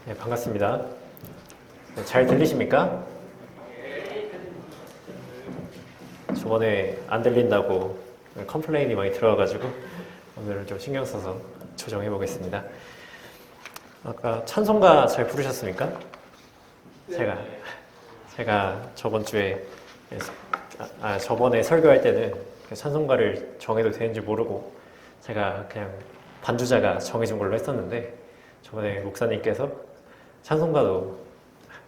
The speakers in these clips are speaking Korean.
네, 반갑습니다. 네, 잘 들리십니까? 저번에 안 들린다고 컴플레인이 많이 들어와가지고 오늘은 좀 신경 써서 조정해 보겠습니다. 아까 찬송가 잘 부르셨습니까? 제가 저번 주에 저번에 설교할 때는 찬송가를 정해도 되는지 모르고 제가 그냥 반주자가 정해준 걸로 했었는데 저번에 목사님께서 찬송가도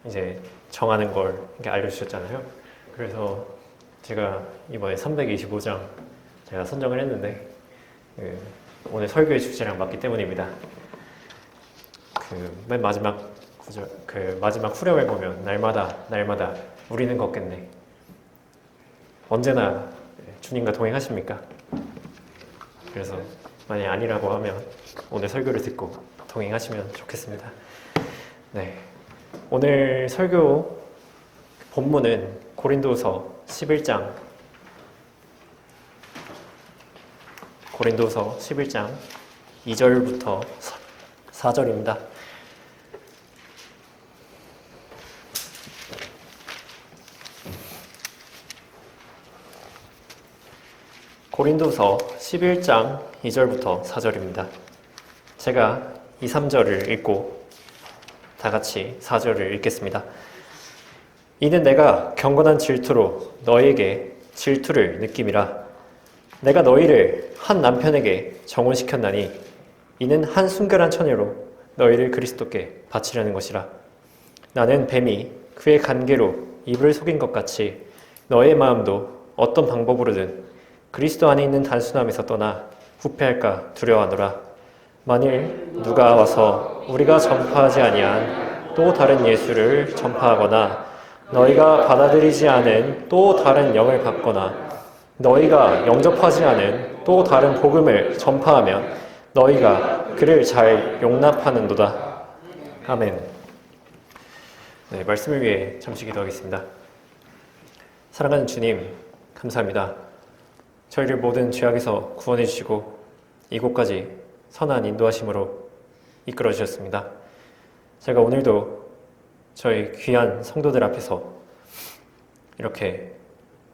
이제 정하는 걸 이렇게 알려주셨잖아요. 그래서 제가 이번에 325장 제가 선정을 했는데 오늘 설교의 주제랑 맞기 때문입니다. 맨 마지막 구절, 마지막 후렴을 보면 날마다 우리는 걷겠네. 언제나 주님과 동행하십니까? 그래서 만약 아니라고 하면 오늘 설교를 듣고 동행하시면 좋겠습니다. 네, 오늘 설교 본문은 고린도서 11장 2절부터 4절입니다. 고린도서 11장 2절부터 4절입니다. 제가 2, 3절을 읽고 다 같이 4절을 읽겠습니다. 이는 내가 경건한 질투로 너희에게 질투를 느낌이라. 내가 너희를 한 남편에게 정혼시켰나니 이는 한 순결한 처녀로 너희를 그리스도께 바치려는 것이라. 나는 뱀이 그의 간계로 입을 속인 것 같이 너의 마음도 어떤 방법으로든 그리스도 안에 있는 단순함에서 떠나 부패할까 두려워하노라. 만일 누가 와서 우리가 전파하지 아니한 또 다른 예수를 전파하거나 너희가 받아들이지 않은 또 다른 영을 받거나 너희가 영접하지 않은 또 다른 복음을 전파하면 너희가 그를 잘 용납하는도다. 아멘. 네, 말씀을 위해 잠시 기도하겠습니다. 사랑하는 주님, 감사합니다. 저희를 모든 죄악에서 구원해 주시고 이곳까지 선한 인도하심으로 이끌어 주셨습니다. 제가 오늘도 저희 귀한 성도들 앞에서 이렇게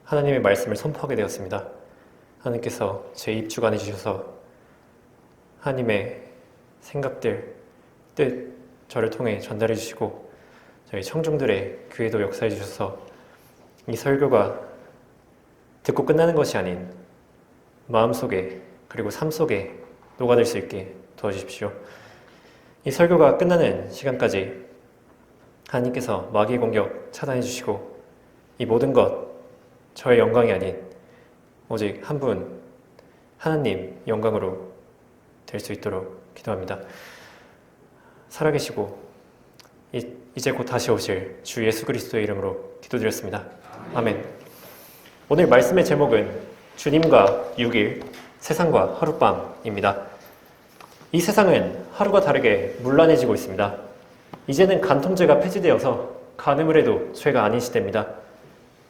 하나님의 말씀을 선포하게 되었습니다. 하나님께서 제 입 주관해 주셔서 하나님의 생각들, 뜻 저를 통해 전달해 주시고 저희 청중들의 귀에도 역사해 주셔서 이 설교가 듣고 끝나는 것이 아닌 마음속에 그리고 삶 속에 녹아들 수 있게 도와주십시오. 이 설교가 끝나는 시간까지 하나님께서 마귀의 공격 차단해 주시고 이 모든 것 저의 영광이 아닌 오직 한 분 하나님 영광으로 될 수 있도록 기도합니다. 살아계시고 이제 곧 다시 오실 주 예수 그리스도의 이름으로 기도드렸습니다. 아멘. 오늘 말씀의 제목은 주님과 6일, 세상과 하룻밤입니다. 이 세상은 하루가 다르게 문란해지고 있습니다. 이제는 간통죄가 폐지되어서 간음을 해도 죄가 아닌 시대입니다.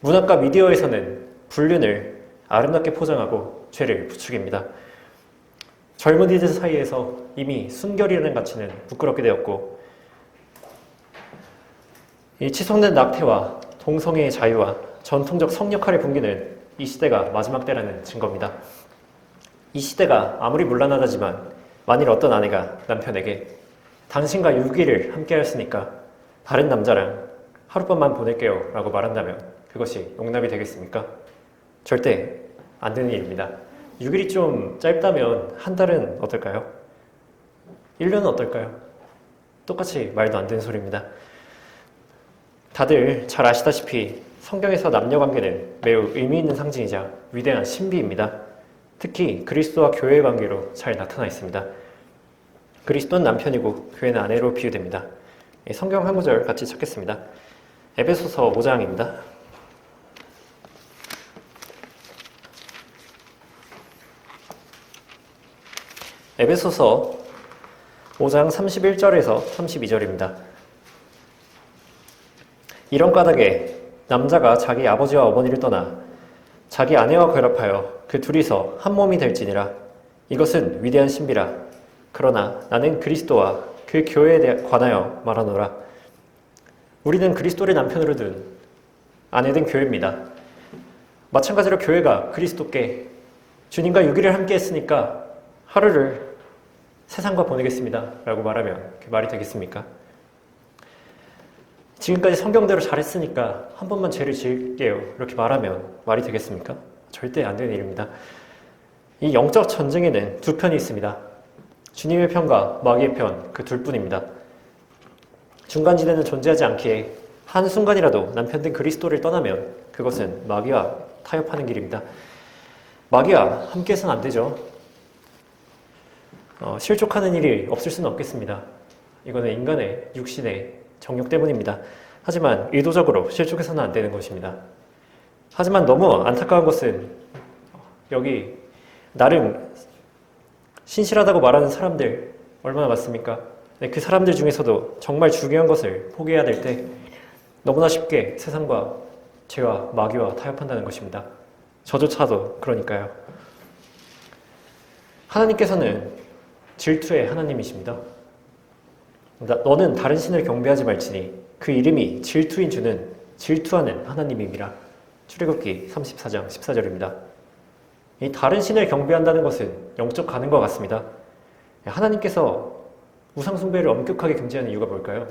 문학과 미디어에서는 불륜을 아름답게 포장하고 죄를 부추깁니다. 젊은이들 사이에서 이미 순결이라는 가치는 부끄럽게 되었고 이 치솟는 낙태와 동성애의 자유와 전통적 성역할을 풍기는 이 시대가 마지막 때라는 증거입니다. 이 시대가 아무리 문란하다지만 만일 어떤 아내가 남편에게 당신과 6일을 함께 하였으니까 다른 남자랑 하룻밤만 보낼게요 라고 말한다면 그것이 용납이 되겠습니까? 절대 안 되는 일입니다. 6일이 좀 짧다면 한 달은 어떨까요? 1년은 어떨까요? 똑같이 말도 안 되는 소리입니다. 다들 잘 아시다시피 성경에서 남녀관계는 매우 의미 있는 상징이자 위대한 신비입니다. 특히 그리스도와 교회의 관계로 잘 나타나 있습니다. 그리스도는 남편이고 교회는 아내로 비유됩니다. 성경 한 구절 같이 찾겠습니다. 에베소서 5장입니다. 에베소서 5장 31절에서 32절입니다. 이런 까닭에 남자가 자기 아버지와 어머니를 떠나 자기 아내와 결합하여 그 둘이서 한 몸이 될지니라. 이것은 위대한 신비라. 그러나 나는 그리스도와 그 교회에 관하여 말하노라. 우리는 그리스도를 남편으로 둔 아내 된 교회입니다. 마찬가지로 교회가 그리스도께 주님과 6일을 함께 했으니까 하루를 세상과 보내겠습니다 라고 말하면 그 말이 되겠습니까? 지금까지 성경대로 잘했으니까 한 번만 죄를 지을게요 이렇게 말하면 말이 되겠습니까? 절대 안 되는 일입니다. 이 영적 전쟁에는 두 편이 있습니다. 주님의 편과 마귀의 편, 그 둘뿐입니다. 중간지대는 존재하지 않기에 한순간이라도 남편 된 그리스도를 떠나면 그것은 마귀와 타협하는 길입니다. 마귀와 함께해서는 안 되죠. 실족하는 일이 없을 수는 없겠습니다. 이거는 인간의 육신의 정욕 때문입니다. 하지만 의도적으로 실족해서는 안 되는 것입니다. 하지만 너무 안타까운 것은 여기 나름 신실하다고 말하는 사람들 얼마나 많습니까? 그 사람들 중에서도 정말 중요한 것을 포기해야 될 때 너무나 쉽게 세상과 죄와 마귀와 타협한다는 것입니다. 저조차도 그러니까요. 하나님께서는 질투의 하나님이십니다. 너는 다른 신을 경배하지 말지니 그 이름이 질투인 주는 질투하는 하나님임이라. 출애굽기 34장 14절입니다. 이 다른 신을 경배한다는 것은 영적 가능과 같습니다. 하나님께서 우상숭배를 엄격하게 금지하는 이유가 뭘까요?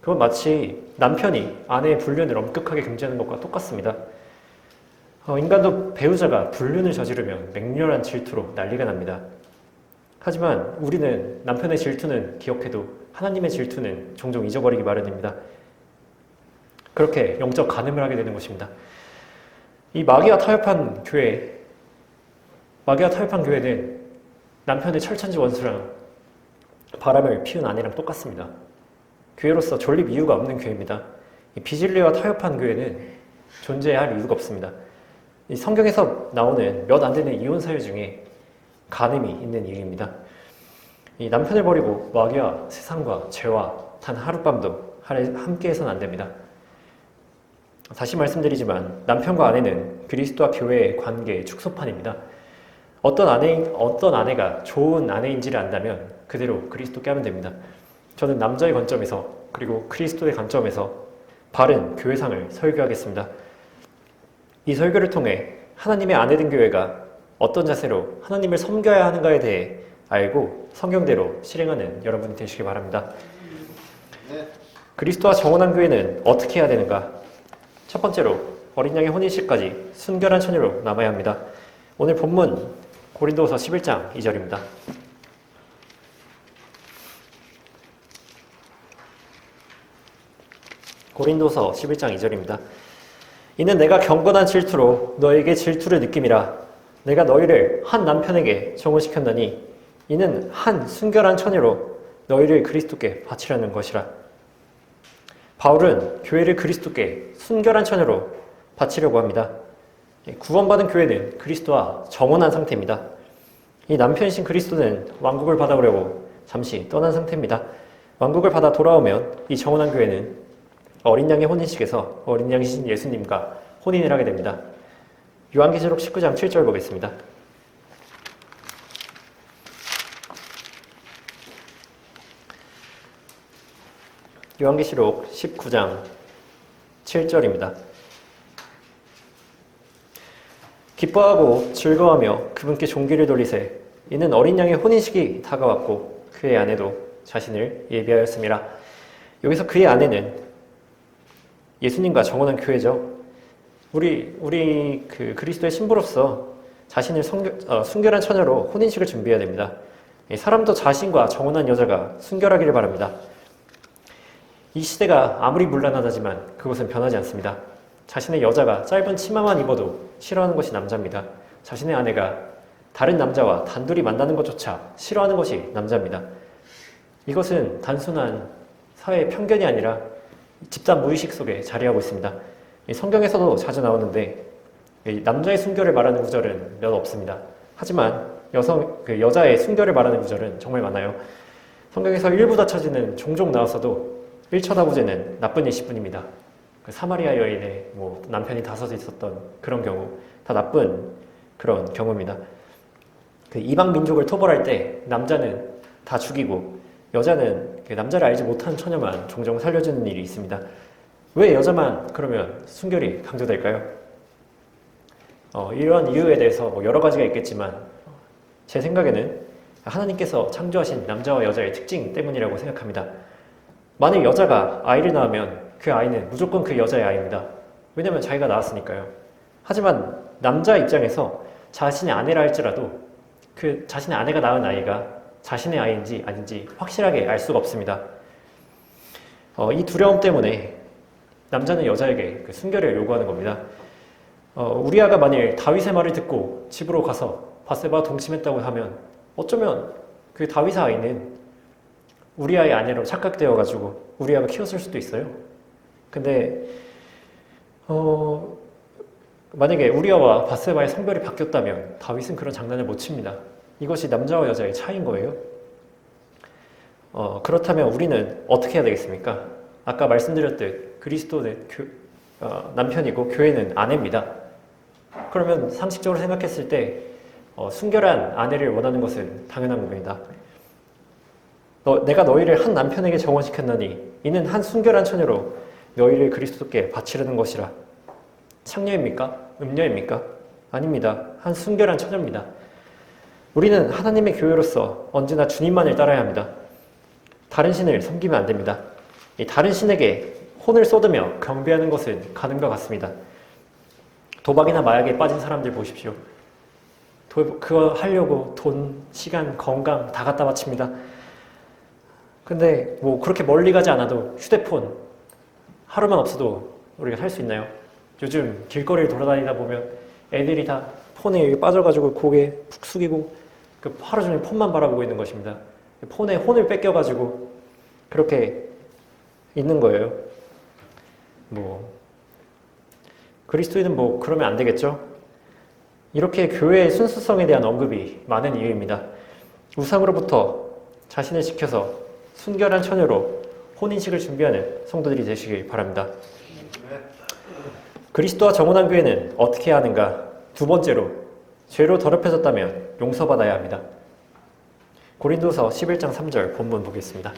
그건 마치 남편이 아내의 불륜을 엄격하게 금지하는 것과 똑같습니다. 인간도 배우자가 불륜을 저지르면 맹렬한 질투로 난리가 납니다. 하지만 우리는 남편의 질투는 기억해도 하나님의 질투는 종종 잊어버리기 마련입니다. 그렇게 영적 간음을 하게 되는 것입니다. 이 마귀와 타협한 교회는 남편의 철천지 원수랑 바람을 피운 아내랑 똑같습니다. 교회로서 존립 이유가 없는 교회입니다. 이 비진리와 타협한 교회는 존재할 이유가 없습니다. 이 성경에서 나오는 몇 안 되는 이혼 사유 중에 간음이 있는 일입니다. 이 남편을 버리고 마귀와 세상과 죄와 단 하룻밤도 함께해서는 안 됩니다. 다시 말씀드리지만 남편과 아내는 그리스도와 교회의 관계의 축소판입니다. 어떤 아내가 좋은 아내인지를 안다면 그대로 그리스도께 하면 됩니다. 저는 남자의 관점에서 그리고 그리스도의 관점에서 바른 교회상을 설교하겠습니다. 이 설교를 통해 하나님의 아내 된 교회가 어떤 자세로 하나님을 섬겨야 하는가에 대해 알고 성경대로 실행하는 여러분이 되시기 바랍니다. 그리스도와 정혼한 교회는 어떻게 해야 되는가? 첫 번째로 어린 양의 혼인식까지 순결한 처녀로 남아야 합니다. 오늘 본문 고린도후서 11장 2절입니다. 고린도서 11장 2절입니다. 이는 내가 경건한 질투로 너에게 질투를 느낌이라. 내가 너희를 한 남편에게 정혼시켰나니 이는 한 순결한 처녀로 너희를 그리스도께 바치려는 것이라. 바울은 교회를 그리스도께 순결한 처녀로 바치려고 합니다. 구원받은 교회는 그리스도와 정혼한 상태입니다. 이 남편이신 그리스도는 왕국을 받아오려고 잠시 떠난 상태입니다. 왕국을 받아 돌아오면 이 정혼한 교회는 어린 양의 혼인식에서 어린 양이신 예수님과 혼인을 하게 됩니다. 요한계시록 19장 7절 보겠습니다. 요한계시록 19장 7절입니다. 기뻐하고 즐거워하며 그분께 존귀를 돌리세. 이는 어린 양의 혼인식이 다가왔고 그의 아내도 자신을 예비하였음이라. 여기서 그의 아내는 예수님과 정혼한 교회죠. 우리 그리스도의 신부로서 자신을 순결한 처녀로 혼인식을 준비해야 됩니다. 사람도 자신과 정혼한 여자가 순결하기를 바랍니다. 이 시대가 아무리 문란하다지만 그것은 변하지 않습니다. 자신의 여자가 짧은 치마만 입어도 싫어하는 것이 남자입니다. 자신의 아내가 다른 남자와 단둘이 만나는 것조차 싫어하는 것이 남자입니다. 이것은 단순한 사회의 편견이 아니라 집단 무의식 속에 자리하고 있습니다. 성경에서도 자주 나오는데 남자의 순결을 말하는 구절은 몇 없습니다. 하지만 여자의 순결을 말하는 구절은 정말 많아요. 성경에서 일부 다처지는 종종 나와서도 1처다부제는 나쁜 예시뿐입니다. 사마리아 여인의 남편이 5 있었던 그런 경우 다 나쁜 그런 경우입니다. 그 이방 민족을 토벌할 때 남자는 다 죽이고 여자는 그 남자를 알지 못하는 처녀만 종종 살려주는 일이 있습니다. 왜 여자만 그러면 순결이 강조될까요? 이런 이유에 대해서 뭐 여러 가지가 있겠지만 제 생각에는 하나님께서 창조하신 남자와 여자의 특징 때문이라고 생각합니다. 만약 여자가 아이를 낳으면 그 아이는 무조건 그 여자의 아이입니다. 왜냐면 자기가 낳았으니까요. 하지만 남자 입장에서 자신의 아내라 할지라도 그 자신의 아내가 낳은 아이가 자신의 아이인지 아닌지 확실하게 알 수가 없습니다. 이 두려움 때문에 남자는 여자에게 그 순결을 요구하는 겁니다. 우리아가 만일 다윗의 말을 듣고 집으로 가서 바세바와 동침했다고 하면 어쩌면 그 다윗의 아이는 우리아의 아내로 착각되어가지고 우리아가 키웠을 수도 있어요. 근데 만약에 우리아와 바세바의 성별이 바뀌었다면 다윗은 그런 장난을 못 칩니다. 이것이 남자와 여자의 차이인 거예요. 그렇다면 우리는 어떻게 해야 되겠습니까? 아까 말씀드렸듯 그리스도는 남편이고 교회는 아내입니다. 그러면 상식적으로 생각했을 때 순결한 아내를 원하는 것은 당연한 겁니다. 내가 너희를 한 남편에게 정원시켰나니 이는 한 순결한 처녀로 너희를 그리스도께 바치려는 것이라. 창녀입니까? 음녀입니까? 아닙니다. 한 순결한 처녀입니다. 우리는 하나님의 교회로서 언제나 주님만을 따라야 합니다. 다른 신을 섬기면 안 됩니다. 이 다른 신에게 혼을 쏟으며 경배하는 것은 가능과 같습니다. 도박이나 마약에 빠진 사람들 보십시오. 그거 하려고 돈, 시간, 건강 다 갖다 바칩니다. 근데 뭐 그렇게 멀리 가지 않아도 휴대폰 하루만 없어도 우리가 살 수 있나요? 요즘 길거리를 돌아다니다 보면 애들이 다 폰에 빠져가지고 고개 푹 숙이고 그 하루 종일 폰만 바라보고 있는 것입니다. 폰에 혼을 뺏겨가지고 그렇게 있는 거예요. 그리스도인은 그러면 안 되겠죠? 이렇게 교회의 순수성에 대한 언급이 많은 이유입니다. 우상으로부터 자신을 지켜서 순결한 처녀로 혼인식을 준비하는 성도들이 되시길 바랍니다. 그리스도와 정혼한 교회는 어떻게 해야 하는가? 두 번째로, 죄로 더럽혀졌다면 용서받아야 합니다. 고린도서 11장 3절 본문 보겠습니다.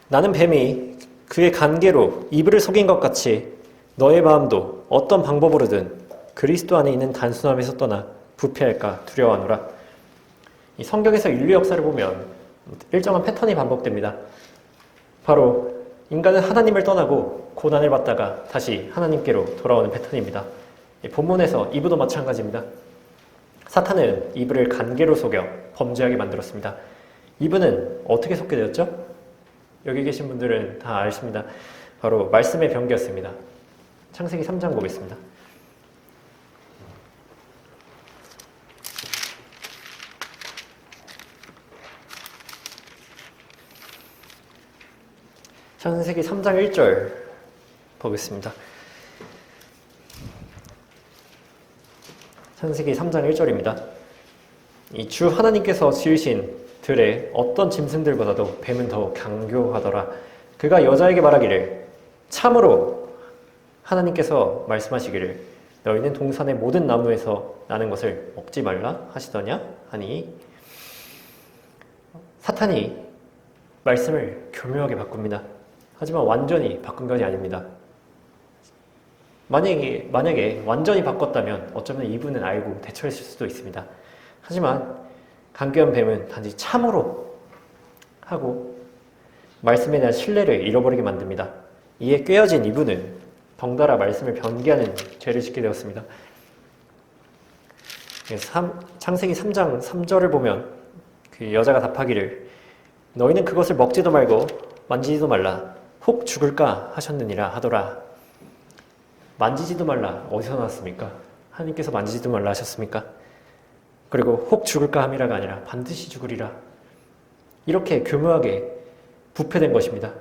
나는 뱀이 그의 간계로 이불을 속인 것 같이 너의 마음도 어떤 방법으로든 그리스도 안에 있는 단순함에서 떠나 부패할까 두려워하노라. 이 성경에서 인류 역사를 보면 일정한 패턴이 반복됩니다. 바로 인간은 하나님을 떠나고 고난을 받다가 다시 하나님께로 돌아오는 패턴입니다. 본문에서 이브도 마찬가지입니다. 사탄은 이브를 간계로 속여 범죄하게 만들었습니다. 이브는 어떻게 속게 되었죠? 여기 계신 분들은 다 아십니다. 바로 말씀의 병기였습니다. 창세기 3장 보겠습니다. 창세기 3장 1절 보겠습니다. 창세기 3장 1절입니다. 이 주 하나님께서 지으신 들의 어떤 짐승들보다도 뱀은 더욱 강교하더라. 그가 여자에게 말하기를 참으로 하나님께서 말씀하시기를 너희는 동산의 모든 나무에서 나는 것을 먹지 말라 하시더냐 하니, 사탄이 말씀을 교묘하게 바꿉니다. 하지만 완전히 바꾼 것이 아닙니다. 만약에 완전히 바꿨다면 어쩌면 이분은 알고 대처했을 수도 있습니다. 하지만 강교한 뱀은 단지 참으로 하고 말씀에 대한 신뢰를 잃어버리게 만듭니다. 이에 꿰어진 이분은 덩달아 말씀을 변개하는 죄를 짓게 되었습니다. 창세기 3장 3절을 보면 그 여자가 답하기를 너희는 그것을 먹지도 말고 만지지도 말라 혹 죽을까 하셨느니라 하더라. 만지지도 말라 어디서 나왔습니까? 하나님께서 만지지도 말라 하셨습니까? 그리고 혹 죽을까 함이라가 아니라 반드시 죽으리라. 이렇게 교묘하게 부패된 것입니다.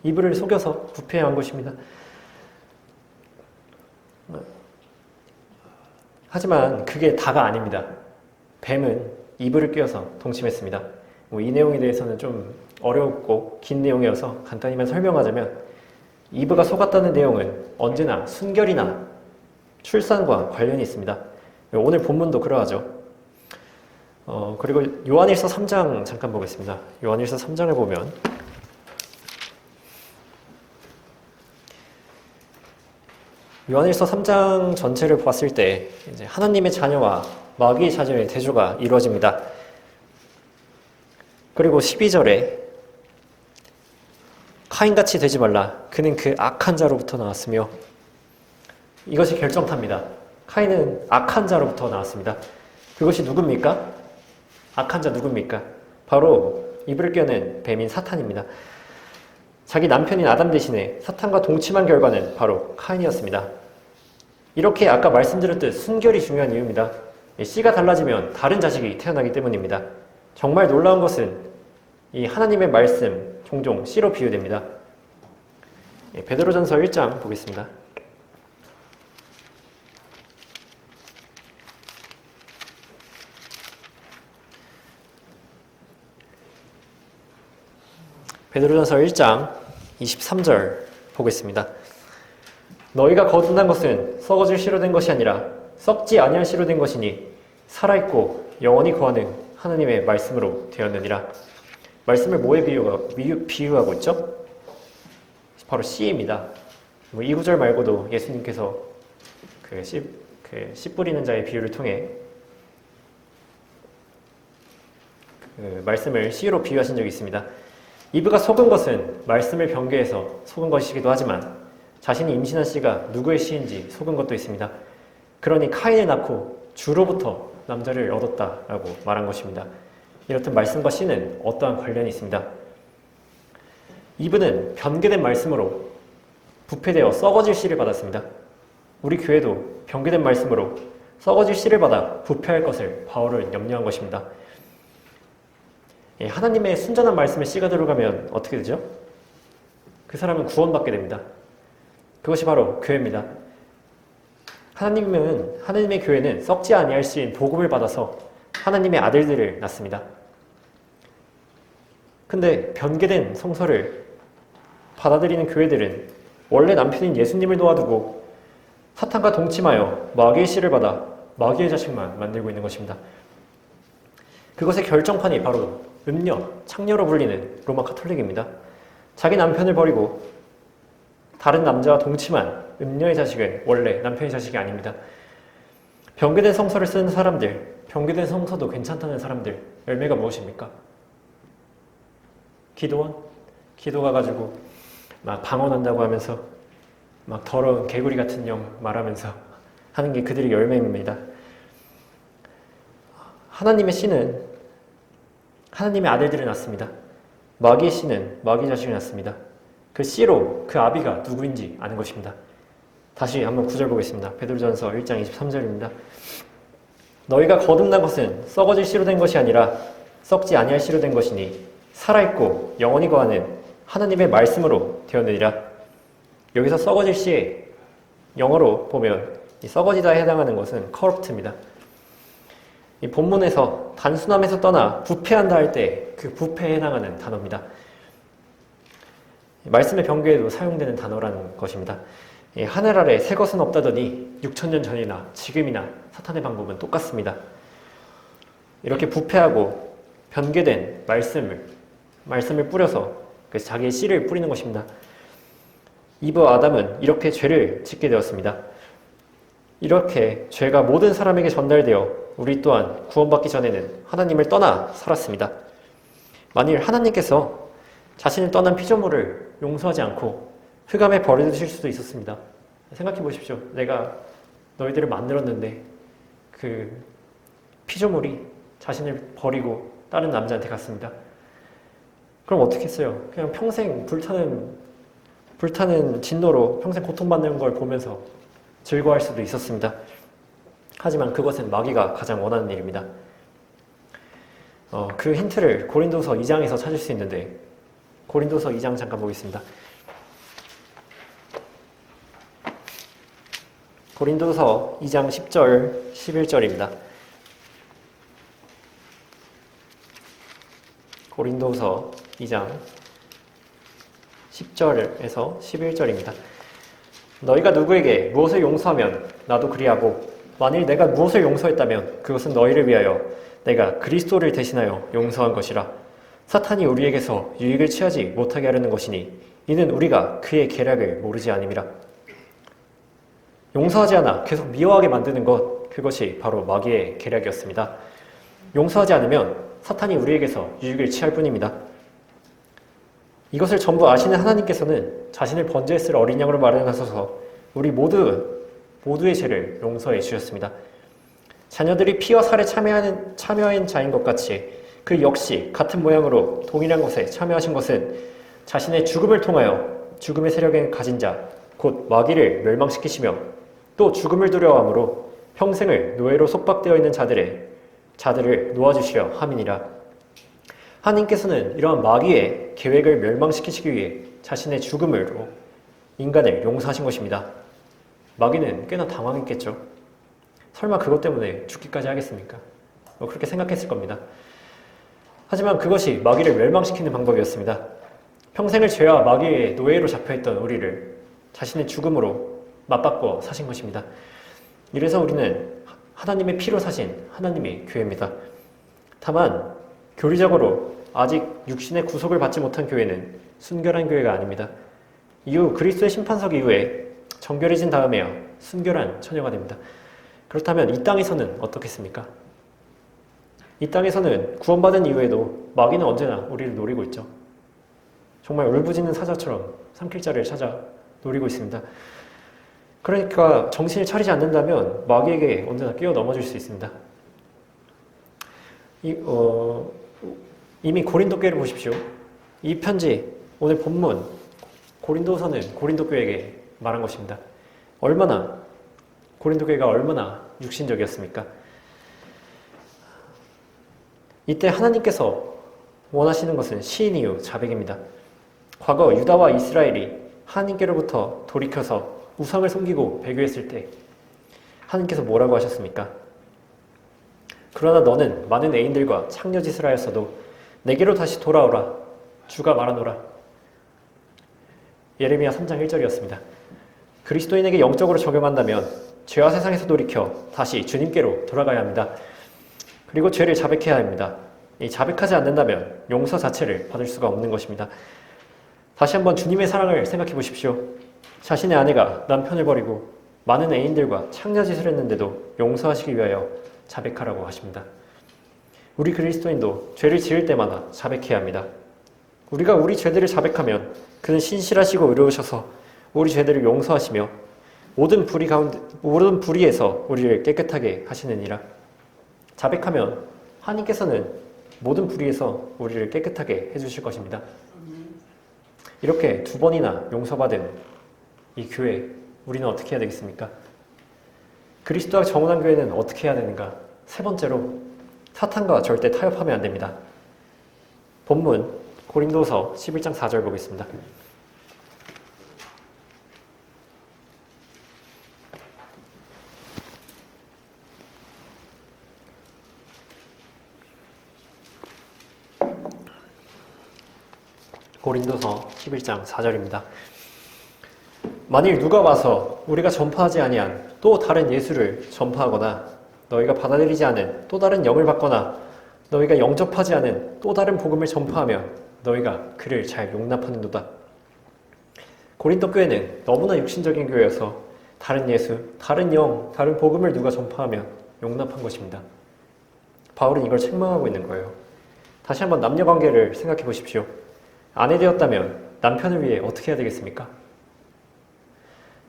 이불을 속여서 부패한 것입니다. 하지만 그게 다가 아닙니다. 뱀은 이불을 꿰어서 동침했습니다. 이 내용에 대해서는 좀 어렵고 긴 내용이어서 간단히만 설명하자면 이브가 속았다는 내용은 언제나 순결이나 출산과 관련이 있습니다. 오늘 본문도 그러하죠. 그리고 요한일서 3장 잠깐 보겠습니다. 요한일서 3장을 보면 요한일서 3장 전체를 봤을 때 이제 하나님의 자녀와 마귀의 자녀의 대조가 이루어집니다. 그리고 12절에 카인같이 되지 말라. 그는 그 악한 자로부터 나왔으며, 이것이 결정탑니다. 카인은 악한 자로부터 나왔습니다. 그것이 누굽니까? 악한 자 누굽니까? 바로 입을 껴낸 뱀인 사탄입니다. 자기 남편인 아담 대신에 사탄과 동침한 결과는 바로 카인이었습니다. 이렇게 아까 말씀드렸듯 순결이 중요한 이유입니다. 씨가 달라지면 다른 자식이 태어나기 때문입니다. 정말 놀라운 것은 이 하나님의 말씀 종종 씨로 비유됩니다. 베드로전서 1장 보겠습니다. 베드로전서 1장 23절 보겠습니다. 너희가 거듭난 것은 썩어질 씨로 된 것이 아니라 썩지 아니할 씨로 된 것이니 살아있고 영원히 거하는 하나님의 말씀으로 되었느니라. 말씀을 뭐에 비유하고 있죠? 바로 씨입니다. 이 구절 말고도 예수님께서 씨 뿌리는 자의 비유를 통해 말씀을 씨로 비유하신 적이 있습니다. 이브가 속은 것은 말씀을 변개해서 속은 것이기도 하지만 자신이 임신한 씨가 누구의 씨인지 속은 것도 있습니다. 그러니 카인을 낳고 주로부터 남자를 얻었다라고 말한 것입니다. 이렇듯 말씀과 씨는 어떠한 관련이 있습니다. 이브는 변개된 말씀으로 부패되어 썩어질 씨를 받았습니다. 우리 교회도 변개된 말씀으로 썩어질 씨를 받아 부패할 것을 바울은 염려한 것입니다. 하나님의 순전한 말씀에 씨가 들어가면 어떻게 되죠? 그 사람은 구원받게 됩니다. 그것이 바로 교회입니다. 하나님의 교회는 썩지 아니할 씨인 복음을 받아서 하나님의 아들들을 낳습니다. 근데 변개된 성서를 받아들이는 교회들은 원래 남편인 예수님을 놓아두고 사탄과 동침하여 마귀의 씨를 받아 마귀의 자식만 만들고 있는 것입니다. 그것의 결정판이 바로 음녀, 창녀로 불리는 로마 카톨릭입니다. 자기 남편을 버리고 다른 남자와 동침한 음녀의 자식은 원래 남편의 자식이 아닙니다. 변개된 성서를 쓰는 사람들, 변개된 성서도 괜찮다는 사람들, 열매가 무엇입니까? 기도원? 기도 가가지고 막 방언한다고 하면서 막 더러운 개구리 같은 영 말하면서 하는 게 그들의 열매입니다. 하나님의 씨는 하나님의 아들들을 낳습니다. 마귀의 씨는 마귀의 자식을 낳습니다. 그 씨로 그 아비가 누구인지 아는 것입니다. 다시 한번 9절 보겠습니다. 베드로전서 1장 23절입니다. 너희가 거듭난 것은 썩어질 씨로 된 것이 아니라 썩지 아니할 씨로 된 것이니 살아있고 영원히 거하는 하나님의 말씀으로 되었느니라. 여기서 썩어질 씨에 영어로 보면 이 썩어지다에 해당하는 것은 corrupt입니다. 이 본문에서 단순함에서 떠나 부패한다 할 때 그 부패에 해당하는 단어입니다. 말씀의 변개에도 사용되는 단어라는 것입니다. 하늘 아래 새 것은 없다더니 6,000년 전이나 지금이나 사탄의 방법은 똑같습니다. 이렇게 부패하고 변개된 말씀을 뿌려서 그래서 자기의 씨를 뿌리는 것입니다. 이브와 아담은 이렇게 죄를 짓게 되었습니다. 이렇게 죄가 모든 사람에게 전달되어 우리 또한 구원받기 전에는 하나님을 떠나 살았습니다. 만일 하나님께서 자신을 떠난 피조물을 용서하지 않고 흑암에 버려두실 수도 있었습니다. 생각해 보십시오. 내가 너희들을 만들었는데 그 피조물이 자신을 버리고 다른 남자한테 갔습니다. 그럼 어떻게 했어요? 그냥 평생 불타는 진노로 평생 고통받는 걸 보면서 즐거워할 수도 있었습니다. 하지만 그것은 마귀가 가장 원하는 일입니다. 그 힌트를 고린도서 2장에서 찾을 수 있는데 고린도서 2장 잠깐 보겠습니다. 고린도서 2장 10절, 11절입니다. 고린도서 2장 10절에서 11절입니다. 너희가 누구에게 무엇을 용서하면 나도 그리하고 만일 내가 무엇을 용서했다면 그것은 너희를 위하여 내가 그리스도를 대신하여 용서한 것이라. 사탄이 우리에게서 유익을 취하지 못하게 하려는 것이니 이는 우리가 그의 계략을 모르지 아님이라. 용서하지 않아 계속 미워하게 만드는 것, 그것이 바로 마귀의 계략이었습니다. 용서하지 않으면 사탄이 우리에게서 유익을 취할 뿐입니다. 이것을 전부 아시는 하나님께서는 자신을 번제했을 어린 양으로 마련하셔서 우리 모두의 죄를 용서해 주셨습니다. 자녀들이 피와 살에 참여한 자인 것 같이 그 역시 같은 모양으로 동일한 것에 참여하신 것은 자신의 죽음을 통하여 죽음의 세력에 가진 자, 곧 마귀를 멸망시키시며 또 죽음을 두려워함으로 평생을 노예로 속박되어 있는 자들을 놓아주시려 함이니라. 하나님께서는 이러한 마귀의 계획을 멸망시키시기 위해 자신의 죽음으로 인간을 용서하신 것입니다. 마귀는 꽤나 당황했겠죠. 설마 그것 때문에 죽기까지 하겠습니까? 그렇게 생각했을 겁니다. 하지만 그것이 마귀를 멸망시키는 방법이었습니다. 평생을 죄와 마귀의 노예로 잡혀있던 우리를 자신의 죽음으로 맞바꿔 사신 것입니다. 이래서 우리는 하나님의 피로 사신 하나님의 교회입니다. 다만 교리적으로 아직 육신의 구속을 받지 못한 교회는 순결한 교회가 아닙니다. 이후 그리스도의 심판석 이후에 정결해진 다음에야 순결한 처녀가 됩니다. 그렇다면 이 땅에서는 어떻겠습니까? 이 땅에서는 구원받은 이후에도 마귀는 언제나 우리를 노리고 있죠. 정말 울부짖는 사자처럼 삼킬 자를 찾아 노리고 있습니다. 그러니까 정신을 차리지 않는다면 마귀에게 언제나 끼어 넘어질 수 있습니다. 이미 고린도 교회를 보십시오. 이 편지, 오늘 본문 고린도서는 고린도 교회에게 말한 것입니다. 고린도 교회가 얼마나 육신적이었습니까? 이때 하나님께서 원하시는 것은 시인 이후 자백입니다. 과거 유다와 이스라엘이 하나님께로부터 돌이켜서 우상을 섬기고 배교했을 때 하나님께서 뭐라고 하셨습니까? 그러나 너는 많은 애인들과 창녀짓을 하였어도 내게로 다시 돌아오라. 주가 말하노라. 예레미야 3장 1절이었습니다. 그리스도인에게 영적으로 적용한다면 죄와 세상에서 돌이켜 다시 주님께로 돌아가야 합니다. 그리고 죄를 자백해야 합니다. 이 자백하지 않는다면 용서 자체를 받을 수가 없는 것입니다. 다시 한번 주님의 사랑을 생각해 보십시오. 자신의 아내가 남편을 버리고 많은 애인들과 창녀짓을 했는데도 용서하시기 위하여 자백하라고 하십니다. 우리 그리스도인도 죄를 지을 때마다 자백해야 합니다. 우리가 우리 죄들을 자백하면 그는 신실하시고 의로우셔서 우리 죄들을 용서하시며 모든 불의에서 우리를 깨끗하게 하시느니라. 자백하면 하나님께서는 모든 불의에서 우리를 깨끗하게 해주실 것입니다. 이렇게 2번이나 용서받은 이 교회, 우리는 어떻게 해야 되겠습니까? 그리스도와 정원한 교회는 어떻게 해야 되는가? 3번째로, 사탄과 절대 타협하면 안 됩니다. 본문 고린도서 11장 4절 보겠습니다. 고린도서 11장 4절입니다. 만일 누가 와서 우리가 전파하지 아니한 또 다른 예수를 전파하거나 너희가 받아들이지 않은 또 다른 영을 받거나 너희가 영접하지 않은 또 다른 복음을 전파하면 너희가 그를 잘 용납하는도다. 고린도 교회는 너무나 육신적인 교회여서 다른 예수, 다른 영, 다른 복음을 누가 전파하면 용납한 것입니다. 바울은 이걸 책망하고 있는 거예요. 다시 한번 남녀관계를 생각해 보십시오. 아내 되었다면 남편을 위해 어떻게 해야 되겠습니까?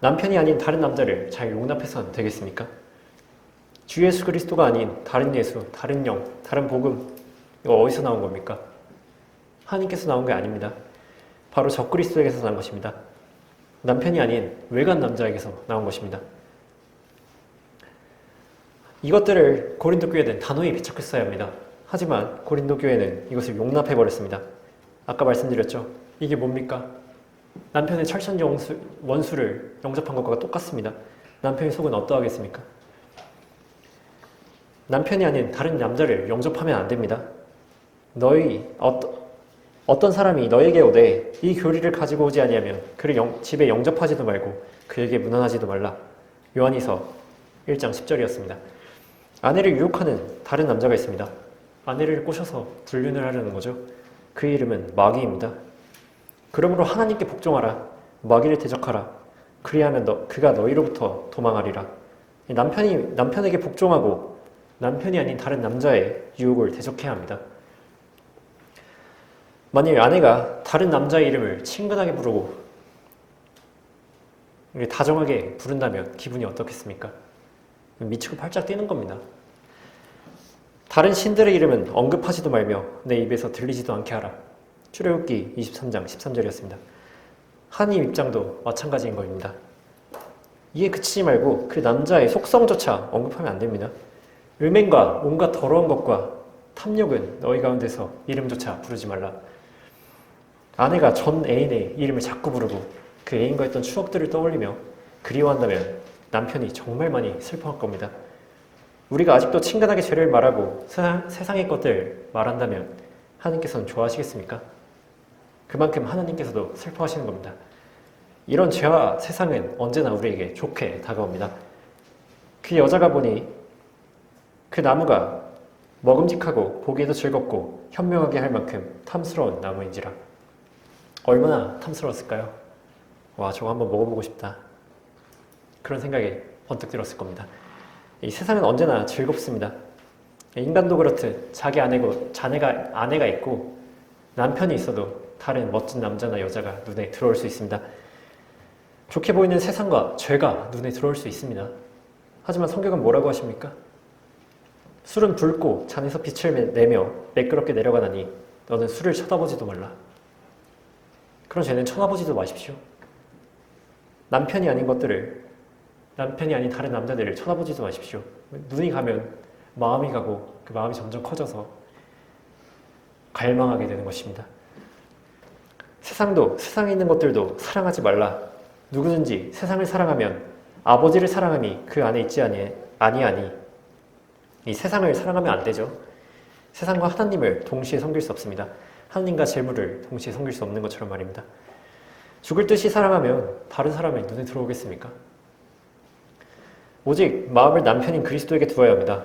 남편이 아닌 다른 남자를 잘 용납해서는 되겠습니까? 주 예수 그리스도가 아닌 다른 예수, 다른 영, 다른 복음, 이거 어디서 나온 겁니까? 하나님께서 나온 게 아닙니다. 바로 적그리스도에게서 나온 것입니다. 남편이 아닌 외간 남자에게서 나온 것입니다. 이것들을 고린도 교회는 단호히 배척했어야 합니다. 하지만 고린도 교회는 이것을 용납해버렸습니다. 아까 말씀드렸죠? 이게 뭡니까? 남편의 철천 원수를 영접한 것과 똑같습니다. 남편의 속은 어떠하겠습니까? 남편이 아닌 다른 남자를 영접하면 안 됩니다. 어떤 사람이 너에게 오되 이 교리를 가지고 오지 아니하면 그를 집에 영접하지도 말고 그에게 문안하지도 말라. 요한이서 1장 10절이었습니다. 아내를 유혹하는 다른 남자가 있습니다. 아내를 꼬셔서 불륜을 하려는 거죠. 그 이름은 마귀입니다. 그러므로 하나님께 복종하라. 마귀를 대적하라. 그리하면 그가 너희로부터 도망하리라. 남편에게 복종하고 남편이 아닌 다른 남자의 유혹을 대적해야 합니다. 만일 아내가 다른 남자의 이름을 친근하게 부르고 다정하게 부른다면 기분이 어떻겠습니까? 미치고 팔짝 뛰는 겁니다. 다른 신들의 이름은 언급하지도 말며 내 입에서 들리지도 않게 하라. 출애굽기 23장 13절이었습니다. 하나님 입장도 마찬가지인 것입니다. 이에 그치지 말고 그 남자의 속성조차 언급하면 안 됩니다. 음행과 온갖 더러운 것과 탐욕은 너희 가운데서 이름조차 부르지 말라. 아내가 전 애인의 이름을 자꾸 부르고 그 애인과 했던 추억들을 떠올리며 그리워한다면 남편이 정말 많이 슬퍼할 겁니다. 우리가 아직도 친근하게 죄를 말하고 세상의 것들 말한다면 하나님께서는 좋아하시겠습니까? 그만큼 하나님께서도 슬퍼하시는 겁니다. 이런 죄와 세상은 언제나 우리에게 좋게 다가옵니다. 그 여자가 보니 그 나무가 먹음직하고 보기에도 즐겁고 현명하게 할 만큼 탐스러운 나무인지라. 얼마나 탐스러웠을까요? 와, 저거 한번 먹어보고 싶다. 그런 생각이 번뜩 들었을 겁니다. 이 세상은 언제나 즐겁습니다. 인간도 그렇듯 자기 아내가 있고 남편이 있어도 다른 멋진 남자나 여자가 눈에 들어올 수 있습니다. 좋게 보이는 세상과 죄가 눈에 들어올 수 있습니다. 하지만 성경은 뭐라고 하십니까? 술은 붉고 잔에서 빛을 내며 매끄럽게 내려가나니 너는 술을 쳐다보지도 말라. 그런 죄는 쳐다보지도 마십시오. 남편이 아닌 다른 남자들을 쳐다보지도 마십시오. 눈이 가면 마음이 가고 그 마음이 점점 커져서 갈망하게 되는 것입니다. 세상에 있는 것들도 사랑하지 말라. 누구든지 세상을 사랑하면 아버지를 사랑함이 그 안에 있지 아니하니. 이 세상을 사랑하면 안 되죠. 세상과 하나님을 동시에 섬길 수 없습니다. 하나님과 재물을 동시에 섬길 수 없는 것처럼 말입니다. 죽을 듯이 사랑하면 다른 사람의 눈에 들어오겠습니까? 오직 마음을 남편인 그리스도에게 두어야 합니다.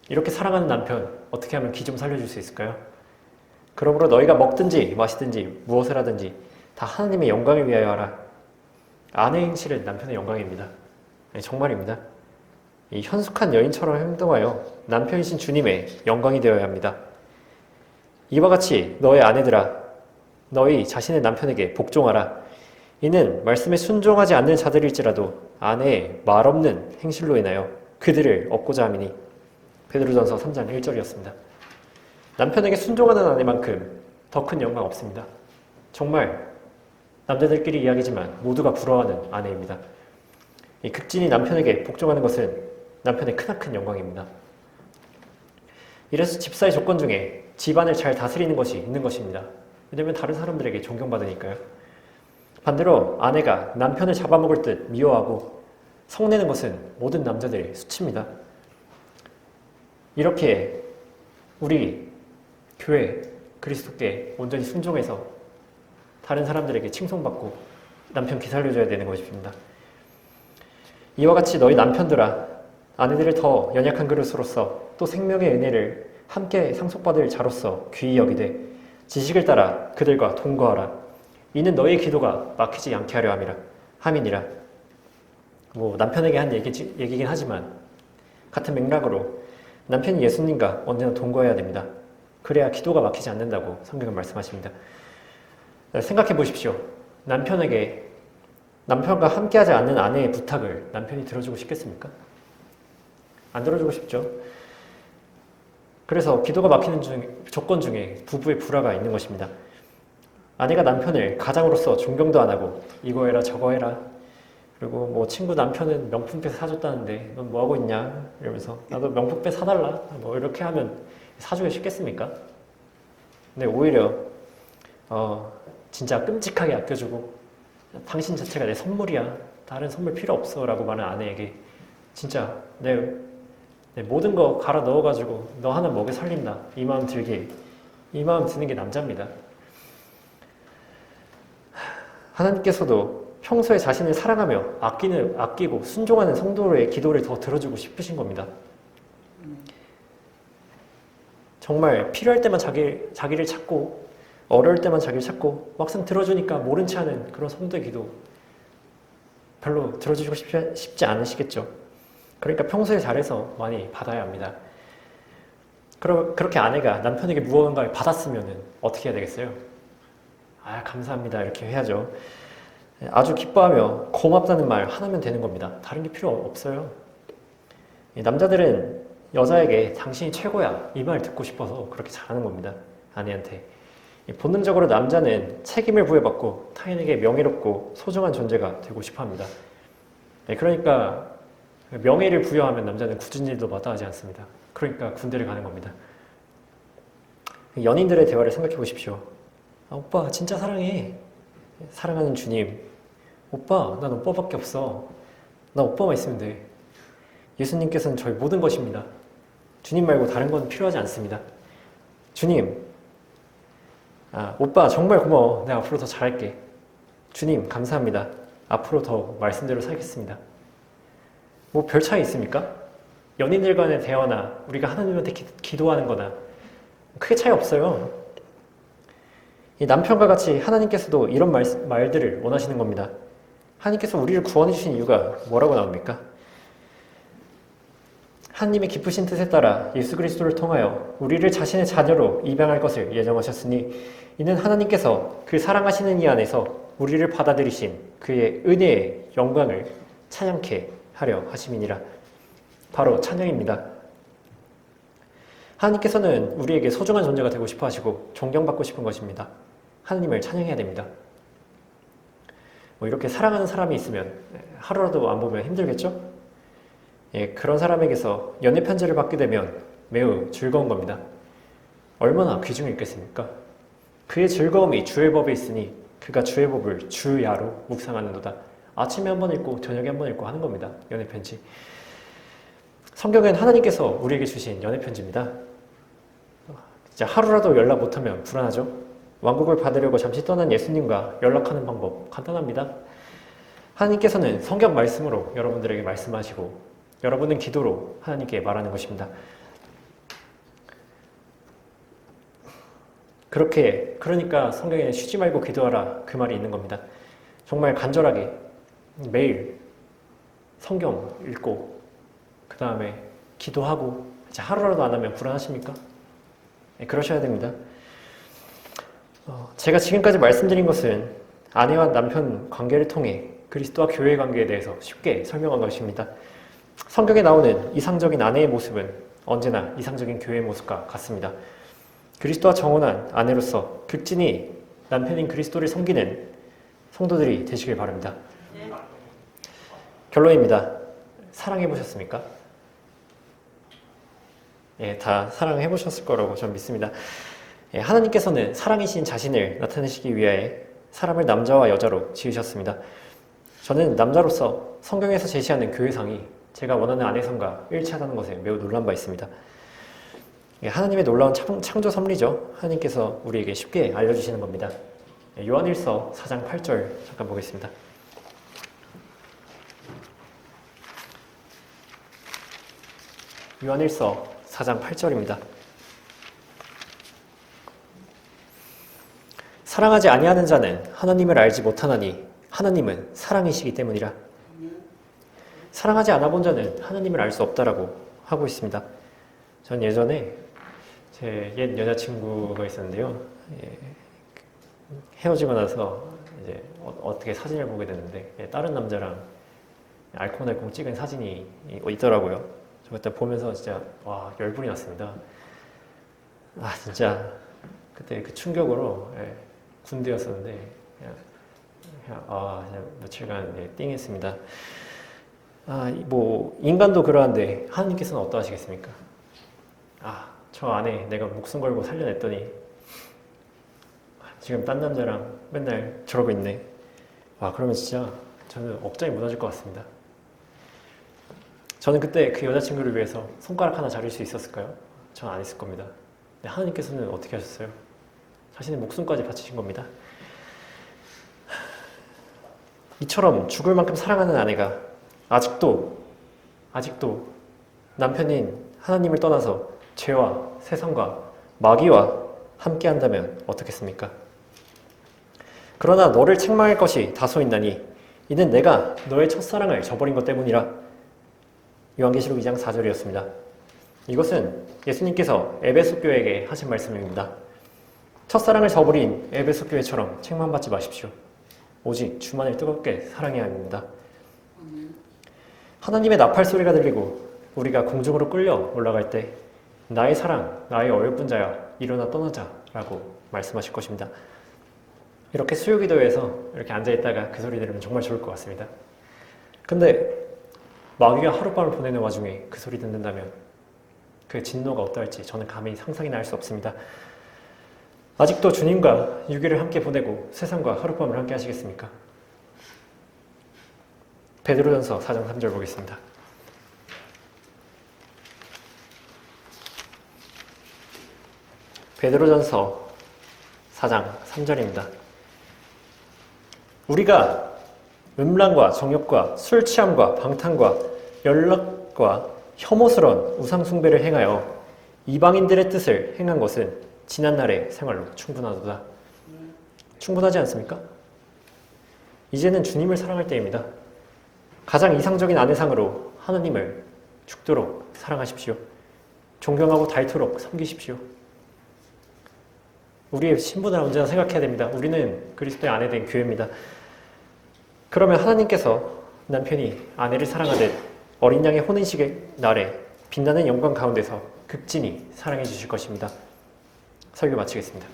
이렇게 사랑하는 남편, 어떻게 하면 기 좀 살려줄 수 있을까요? 그러므로 너희가 먹든지 마시든지 무엇을 하든지 다 하나님의 영광을 위하여 하라. 아내의 행실은 남편의 영광입니다. 정말입니다. 이 현숙한 여인처럼 행동하여 남편이신 주님의 영광이 되어야 합니다. 이와 같이 너의 아내들아, 너희 자신의 남편에게 복종하라. 이는 말씀에 순종하지 않는 자들일지라도 아내의 말없는 행실로 인하여 그들을 얻고자 함이니. 베드로전서 3장 1절이었습니다. 남편에게 순종하는 아내만큼 더 큰 영광 없습니다. 정말 남자들끼리 이야기지만 모두가 부러워하는 아내입니다. 이 극진히 남편에게 복종하는 것은 남편의 크나큰 영광입니다. 이래서 집사의 조건 중에 집안을 잘 다스리는 것이 있는 것입니다. 왜냐하면 다른 사람들에게 존경받으니까요. 반대로 아내가 남편을 잡아먹을 듯 미워하고 성내는 것은 모든 남자들의 수치입니다. 이렇게 우리 교회 그리스도께 온전히 순종해서 다른 사람들에게 칭송받고 남편 기살려줘야 되는 것입니다. 이와 같이 너희 남편들아, 아내들을 더 연약한 그릇으로서 또 생명의 은혜를 함께 상속받을 자로서 귀히 여기되 지식을 따라 그들과 동거하라. 이는 너희의 기도가 막히지 않게 하려 함이니라. 남편에게 한 얘기긴 하지만 같은 맥락으로 남편이 예수님과 언제나 동거해야 됩니다. 그래야 기도가 막히지 않는다고 성경은 말씀하십니다. 생각해 보십시오. 남편과 함께하지 않는 아내의 부탁을 남편이 들어주고 싶겠습니까? 안 들어주고 싶죠. 그래서 기도가 막히는 조건 중에 부부의 불화가 있는 것입니다. 아내가 남편을 가장으로서 존경도 안 하고 이거 해라 저거 해라, 그리고 친구 남편은 명품백 사줬다는데 넌 뭐하고 있냐 이러면서 나도 명품백 사달라 이렇게 하면 사주기 쉽겠습니까? 근데 오히려 진짜 끔찍하게 아껴주고 당신 자체가 내 선물이야, 다른 선물 필요 없어 라고 말하는 아내에게 진짜 내 모든 거 갈아 넣어가지고 너 하나 먹여 살린다 이 마음 들게 이 마음 드는 게 남자입니다. 하나님께서도 평소에 자신을 사랑하며 아끼고 순종하는 성도의 기도를 더 들어주고 싶으신 겁니다. 정말 필요할 때만 자기를 찾고 어려울 때만 자기를 찾고 막상 들어주니까 모른 체 하는 그런 성도의 기도 별로 들어주시고 싶지 않으시겠죠. 그러니까 평소에 잘해서 많이 받아야 합니다. 그렇게 아내가 남편에게 무언가를 받았으면 어떻게 해야 되겠어요? 아, 감사합니다 이렇게 해야죠. 아주 기뻐하며 고맙다는 말 하나면 되는 겁니다. 다른 게 필요 없어요. 남자들은 여자에게 당신이 최고야 이 말 듣고 싶어서 그렇게 잘하는 겁니다. 아내한테. 본능적으로 남자는 책임을 부여받고 타인에게 명예롭고 소중한 존재가 되고 싶어합니다. 그러니까 명예를 부여하면 남자는 굳은 일도 마다하지 않습니다. 그러니까 군대를 가는 겁니다. 연인들의 대화를 생각해 보십시오. 아, 오빠 진짜 사랑해. 사랑하는 주님. 오빠 난 오빠밖에 없어. 나 오빠만 있으면 돼. 예수님께서는 저희 모든 것입니다. 주님 말고 다른 건 필요하지 않습니다. 주님, 오빠 정말 고마워. 내가 앞으로 더 잘할게. 주님 감사합니다. 앞으로 더 말씀대로 살겠습니다. 뭐 별 차이 있습니까? 연인들 간의 대화나 우리가 하나님한테 기도하는 거나 크게 차이 없어요. 이 남편과 같이 하나님께서도 이런 말들을 원하시는 겁니다. 하나님께서 우리를 구원해 주신 이유가 뭐라고 나옵니까? 하나님의 기쁘신 뜻에 따라 예수 그리스도를 통하여 우리를 자신의 자녀로 입양할 것을 예정하셨으니 이는 하나님께서 그 사랑하시는 이 안에서 우리를 받아들이신 그의 은혜의 영광을 찬양케 하려 하심이니라. 바로 찬양입니다. 하나님께서는 우리에게 소중한 존재가 되고 싶어 하시고 존경받고 싶은 것입니다. 하나님을 찬양해야 됩니다. 이렇게 사랑하는 사람이 있으면 하루라도 안 보면 힘들겠죠? 그런 사람에게서 연애 편지를 받게 되면 매우 즐거운 겁니다. 얼마나 귀중이 있겠습니까? 그의 즐거움이 주의 법에 있으니 그가 주의 법을 주야로 묵상하는도다. 아침에 한 번 읽고 저녁에 한 번 읽고 하는 겁니다. 연애 편지. 성경은 하나님께서 우리에게 주신 연애 편지입니다. 진짜 하루라도 연락 못하면 불안하죠? 왕국을 받으려고 잠시 떠난 예수님과 연락하는 방법 간단합니다. 하나님께서는 성경 말씀으로 여러분들에게 말씀하시고 여러분은 기도로 하나님께 말하는 것입니다. 그러니까 성경에 쉬지 말고 기도하라 그 말이 있는 겁니다. 정말 간절하게 매일 성경 읽고 그 다음에 기도하고 하루라도 안 하면 불안하십니까? 그러셔야 됩니다. 제가 지금까지 말씀드린 것은 아내와 남편 관계를 통해 그리스도와 교회의 관계에 대해서 쉽게 설명한 것입니다. 성경에 나오는 이상적인 아내의 모습은 언제나 이상적인 교회의 모습과 같습니다. 그리스도와 정혼한 아내로서 극진히 남편인 그리스도를 섬기는 성도들이 되시길 바랍니다. 결론입니다. 사랑해 보셨습니까? 다 사랑해 보셨을 거라고 저는 믿습니다. 하나님께서는 사랑이신 자신을 나타내시기 위하여 사람을 남자와 여자로 지으셨습니다. 저는 남자로서 성경에서 제시하는 교회상이 제가 원하는 아내상과 일치하다는 것에 매우 놀란 바 있습니다. 하나님의 놀라운 창조 섭리죠. 하나님께서 우리에게 쉽게 알려주시는 겁니다. 요한일서 4장 8절 잠깐 보겠습니다. 요한일서 4장 8절입니다. 사랑하지 아니하는 자는 하나님을 알지 못하나니 하나님은 사랑이시기 때문이라. 사랑하지 않아 본 자는 하나님을 알 수 없다라고 하고 있습니다. 전 예전에 제 옛 여자친구가 있었는데요. 헤어지고 나서 이제 어떻게 사진을 보게 됐는데 다른 남자랑 알콩달콩 찍은 사진이 있더라고요. 저 그때 보면서 진짜 와 열불이 났습니다. 진짜 그때 그 충격으로 군대였었는데 그냥 며칠간 띵했습니다. 뭐 인간도 그러한데 하나님께서는 어떠하시겠습니까? 저 안에 내가 목숨 걸고 살려냈더니 지금 딴 남자랑 맨날 저러고 있네. 그러면 진짜 저는 억장이 무너질 것 같습니다. 저는 그때 그 여자친구를 위해서 손가락 하나 자를 수 있었을까요? 저는 안 했을 겁니다. 하나님께서는 어떻게 하셨어요? 자신의 목숨까지 바치신 겁니다. 이처럼 죽을 만큼 사랑하는 아내가 아직도 남편인 하나님을 떠나서 죄와 세상과 마귀와 함께 한다면 어떻겠습니까? 그러나 너를 책망할 것이 다소있나니 이는 내가 너의 첫사랑을 저버린 것 때문이라. 요한계시록 2장 4절이었습니다. 이것은 예수님께서 에베소 교회에게 하신 말씀입니다. 첫사랑을 저버린 에베소 교회처럼 책망받지 마십시오. 오직 주만을 뜨겁게 사랑해야 합니다. 하나님의 나팔 소리가 들리고 우리가 공중으로 끌려 올라갈 때 나의 사랑, 나의 어여쁜 자야, 일어나 떠나자 라고 말씀하실 것입니다. 이렇게 수요기도에서 이렇게 앉아있다가 그 소리 들으면 정말 좋을 것 같습니다. 근데 마귀가 하룻밤을 보내는 와중에 그 소리 듣는다면 그 진노가 어떠할지 저는 감히 상상이나 할 수 없습니다. 아직도 주님과 6일을 함께 보내고 세상과 하룻밤을 함께 하시겠습니까? 베드로전서 4장 3절 보겠습니다. 베드로전서 4장 3절입니다. 우리가 음란과 정욕과 술 취함과 방탕과 연락과 혐오스러운 우상 숭배를 행하여 이방인들의 뜻을 행한 것은 지난날의 생활로 충분하도다. 충분하지 않습니까? 이제는 주님을 사랑할 때입니다. 가장 이상적인 아내상으로 하나님을 죽도록 사랑하십시오. 존경하고 닳도록 섬기십시오. 우리의 신분을 언제나 생각해야 됩니다. 우리는 그리스도의 아내된 교회입니다. 그러면 하나님께서 남편이 아내를 사랑하듯 어린 양의 혼인식의 날에 빛나는 영광 가운데서 극진히 사랑해 주실 것입니다. 설교 마치겠습니다.